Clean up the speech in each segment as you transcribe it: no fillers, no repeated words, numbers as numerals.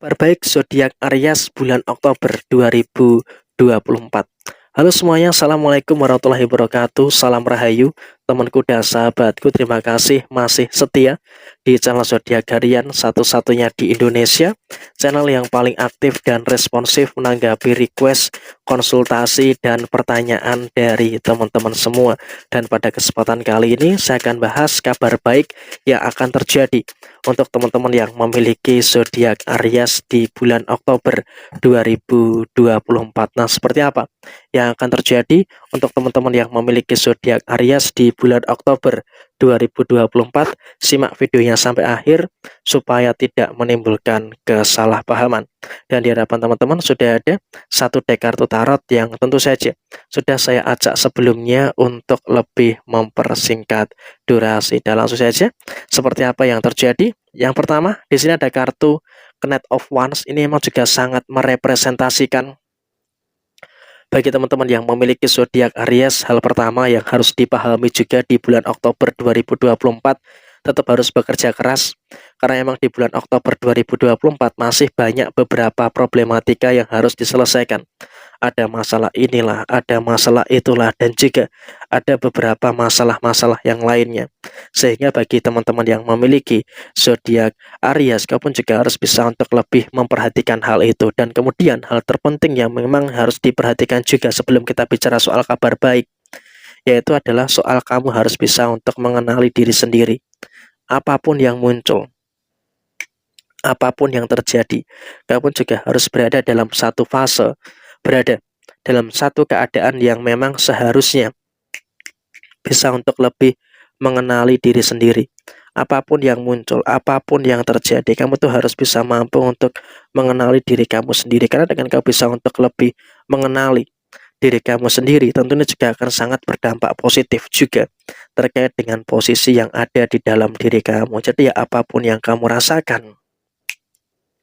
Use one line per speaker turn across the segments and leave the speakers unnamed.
Kabar baik zodiak Aries bulan Oktober 2024. Halo semuanya, assalamualaikum warahmatullahi wabarakatuh. Salam rahayu, temanku dan sahabatku. Terima kasih masih setia di channel zodiak harian satu-satunya di Indonesia, channel yang paling aktif dan responsif menanggapi request, konsultasi, dan pertanyaan dari teman-teman semua. Dan pada kesempatan kali ini saya akan bahas kabar baik yang akan terjadi untuk teman-teman yang memiliki zodiak Aries di bulan Oktober 2024. Nah, seperti apa yang akan terjadi untuk teman-teman yang memiliki zodiak Aries di bulan Oktober 2024? Simak videonya sampai akhir supaya tidak menimbulkan kesalahpahaman. Dan di hadapan teman-teman sudah ada satu deck kartu tarot yang tentu saja sudah saya ajak sebelumnya untuk lebih mempersingkat durasi. Dan langsung saja, seperti apa yang terjadi? Yang pertama, di sini ada kartu Knight of Wands. Ini memang juga sangat merepresentasikan bagi teman-teman yang memiliki zodiak Aries. Hal pertama yang harus dipahami juga di bulan Oktober 2024, tetap harus bekerja keras, karena memang di bulan Oktober 2024 masih banyak beberapa problematika yang harus diselesaikan. Ada masalah inilah, ada masalah itulah, dan juga ada beberapa masalah-masalah yang lainnya. Sehingga bagi teman-teman yang memiliki zodiak Aries, kamu juga harus bisa untuk lebih memperhatikan hal itu. Dan kemudian hal terpenting yang memang harus diperhatikan juga sebelum kita bicara soal kabar baik, yaitu adalah soal kamu harus bisa untuk mengenali diri sendiri. Apapun yang muncul, apapun yang terjadi, kamu juga harus berada dalam satu fase, berada dalam satu keadaan yang memang seharusnya bisa untuk lebih mengenali diri sendiri. Apapun yang muncul, apapun yang terjadi, kamu tuh harus bisa mampu untuk mengenali diri kamu sendiri. Karena dengan kamu bisa untuk lebih mengenali diri kamu sendiri, tentunya juga akan sangat berdampak positif juga terkait dengan posisi yang ada di dalam diri kamu. Jadi ya, apapun yang kamu rasakan,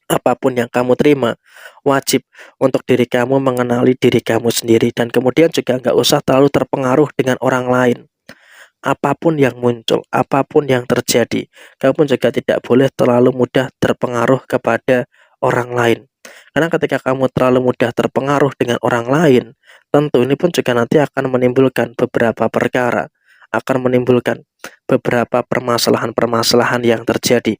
apapun yang kamu terima, wajib untuk diri kamu mengenali diri kamu sendiri. Dan kemudian juga nggak usah terlalu terpengaruh dengan orang lain. Apapun yang muncul, apapun yang terjadi, kamu juga tidak boleh terlalu mudah terpengaruh kepada orang lain. Karena ketika kamu terlalu mudah terpengaruh dengan orang lain, tentu ini pun juga nanti akan menimbulkan beberapa perkara, akan menimbulkan beberapa permasalahan-permasalahan yang terjadi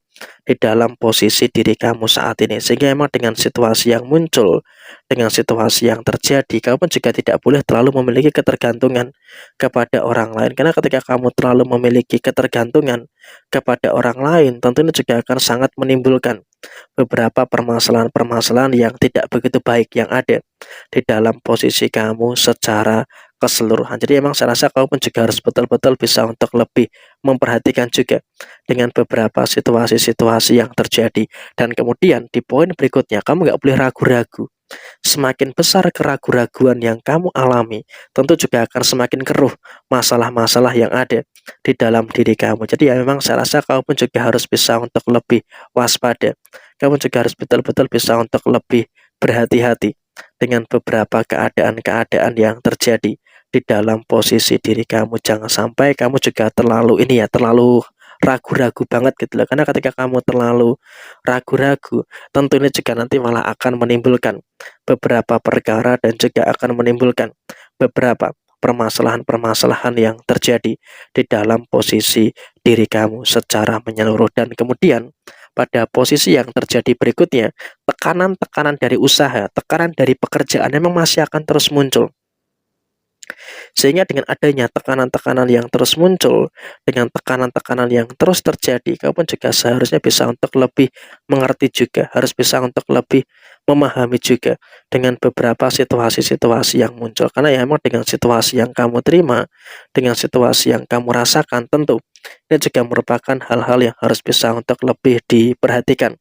di dalam posisi diri kamu saat ini. Sehingga memang dengan situasi yang muncul, dengan situasi yang terjadi, kamu juga tidak boleh terlalu memiliki ketergantungan kepada orang lain. Karena ketika kamu terlalu memiliki ketergantungan kepada orang lain, tentunya juga akan sangat menimbulkan beberapa permasalahan-permasalahan yang tidak begitu baik yang ada di dalam posisi kamu secara keseluruhan. Jadi emang saya rasa kamu pun juga harus betul-betul bisa untuk lebih memperhatikan juga dengan beberapa situasi-situasi yang terjadi. Dan kemudian di poin berikutnya, kamu nggak boleh ragu-ragu. Semakin besar keraguan-raguan yang kamu alami, tentu juga akan semakin keruh masalah-masalah yang ada di dalam diri kamu. Jadi ya memang saya rasa kamu pun juga harus bisa untuk lebih waspada. Kamu juga harus betul-betul bisa untuk lebih berhati-hati dengan beberapa keadaan-keadaan yang terjadi di dalam posisi diri kamu. Jangan sampai kamu juga terlalu terlalu ragu-ragu banget gitu loh. Karena ketika kamu terlalu ragu-ragu, tentu ini juga nanti malah akan menimbulkan beberapa perkara dan juga akan menimbulkan beberapa permasalahan-permasalahan yang terjadi di dalam posisi diri kamu secara menyeluruh. Dan kemudian pada posisi yang terjadi berikutnya, tekanan-tekanan dari usaha, tekanan dari pekerjaan memang masih akan terus muncul. Sehingga dengan adanya tekanan-tekanan yang terus muncul, dengan tekanan-tekanan yang terus terjadi, kamu pun juga seharusnya bisa untuk lebih mengerti juga, harus bisa untuk lebih memahami juga dengan beberapa situasi-situasi yang muncul. Karena ya memang dengan situasi yang kamu terima, dengan situasi yang kamu rasakan, tentu ini juga merupakan hal-hal yang harus bisa untuk lebih diperhatikan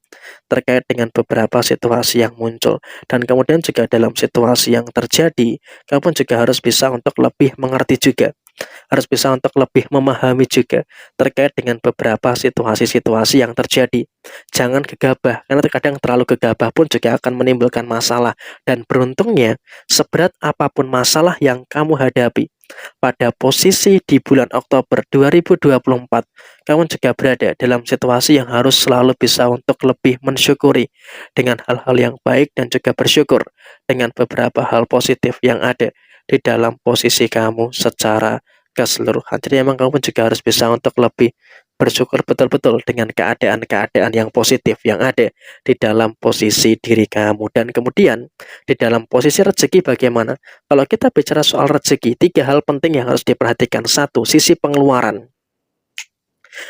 terkait dengan beberapa situasi yang muncul. Dan kemudian juga dalam situasi yang terjadi, kamu pun juga harus bisa untuk lebih mengerti juga, harus bisa untuk lebih memahami juga terkait dengan beberapa situasi-situasi yang terjadi. Jangan gegabah, karena terkadang terlalu gegabah pun juga akan menimbulkan masalah. Dan beruntungnya, seberat apapun masalah yang kamu hadapi, pada posisi di bulan Oktober 2024, kamu juga berada dalam situasi yang harus selalu bisa untuk lebih mensyukuri dengan hal-hal yang baik dan juga bersyukur dengan beberapa hal positif yang ada di dalam posisi kamu secara keseluruhan. Jadi memang kamu juga harus bisa untuk lebih bersyukur betul-betul dengan keadaan-keadaan yang positif yang ada di dalam posisi diri kamu. Dan kemudian di dalam posisi rezeki bagaimana? Kalau kita bicara soal rezeki, 3 hal penting yang harus diperhatikan. Satu, sisi pengeluaran.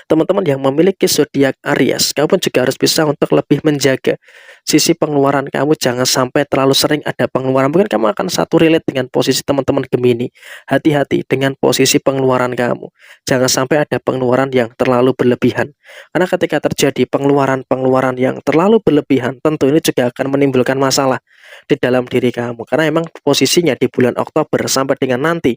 Teman-teman yang memiliki zodiak Aries, kamu pun juga harus bisa untuk lebih menjaga sisi pengeluaran kamu. Jangan sampai terlalu sering ada pengeluaran. Mungkin kamu akan satu relate dengan posisi teman-teman Gemini. Hati-hati dengan posisi pengeluaran kamu. Jangan sampai ada pengeluaran yang terlalu berlebihan. Karena ketika terjadi pengeluaran-pengeluaran yang terlalu berlebihan, tentu ini juga akan menimbulkan masalah di dalam diri kamu. Karena emang posisinya di bulan Oktober sampai dengan nanti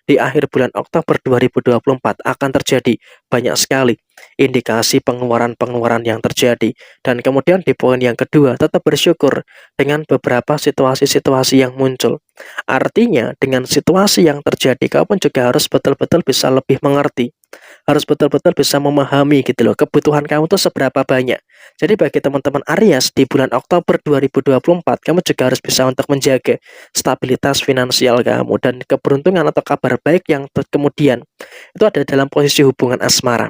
di akhir bulan Oktober 2024 akan terjadi banyak sekali indikasi pengeluaran-pengeluaran yang terjadi. Dan kemudian di poin yang kedua, tetap bersyukur dengan beberapa situasi-situasi yang muncul. Artinya dengan situasi yang terjadi, kamu pun juga harus betul-betul bisa lebih mengerti, harus betul-betul bisa memahami gitu loh, kebutuhan kamu tuh seberapa banyak. Jadi bagi teman-teman Aries di bulan Oktober 2024, kamu juga harus bisa untuk menjaga stabilitas finansial kamu dan keberuntungan atau kabar baik yang kemudian itu ada dalam posisi hubungan asmara.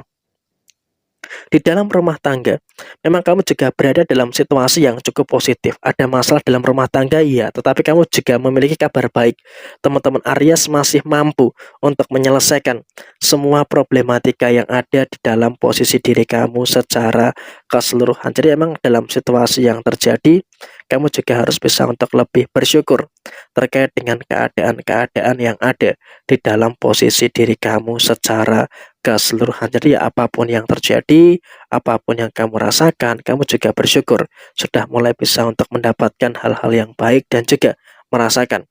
Di dalam rumah tangga, memang kamu juga berada dalam situasi yang cukup positif. Ada masalah dalam rumah tangga, iya, tetapi kamu juga memiliki kabar baik. Teman-teman Aries masih mampu untuk menyelesaikan semua problematika yang ada di dalam posisi diri kamu secara keseluruhan. Jadi emang dalam situasi yang terjadi, kamu juga harus bisa untuk lebih bersyukur terkait dengan keadaan-keadaan yang ada di dalam posisi diri kamu secara keseluruhan. Jadi ya apapun yang terjadi, apapun yang kamu rasakan, kamu juga bersyukur sudah mulai bisa untuk mendapatkan hal-hal yang baik dan juga merasakan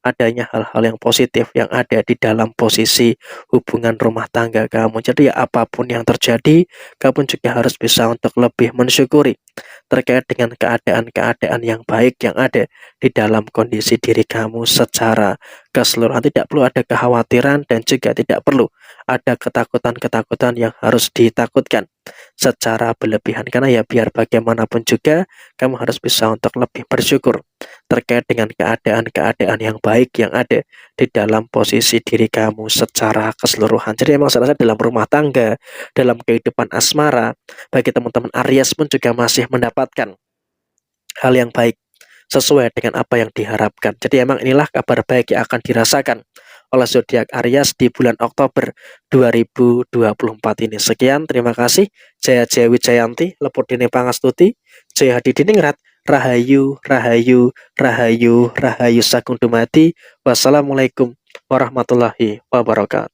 adanya hal-hal yang positif yang ada di dalam posisi hubungan rumah tangga kamu. Jadi ya apapun yang terjadi, kamu juga harus bisa untuk lebih mensyukuri terkait dengan keadaan-keadaan yang baik yang ada di dalam kondisi diri kamu secara keseluruhan. Tidak perlu ada kekhawatiran dan juga tidak perlu ada ketakutan-ketakutan yang harus ditakutkan secara berlebihan. Karena ya biar bagaimanapun juga kamu harus bisa untuk lebih bersyukur terkait dengan keadaan-keadaan yang baik yang ada di dalam posisi diri kamu secara keseluruhan. Jadi emang saya rasa dalam rumah tangga, dalam kehidupan asmara, bagi teman-teman Aries pun juga masih mendapatkan hal yang baik sesuai dengan apa yang diharapkan. Jadi emang inilah kabar baik yang akan dirasakan oleh zodiak Aries di bulan Oktober 2024 ini. Sekian, terima kasih. Jaya Jaya Wijayanti, Lepudine Pangastuti, Jaya Hadidiningrat, Rahayu, Rahayu, Rahayu, Rahayu Sagung Dumadi. Wassalamualaikum warahmatullahi wabarakatuh.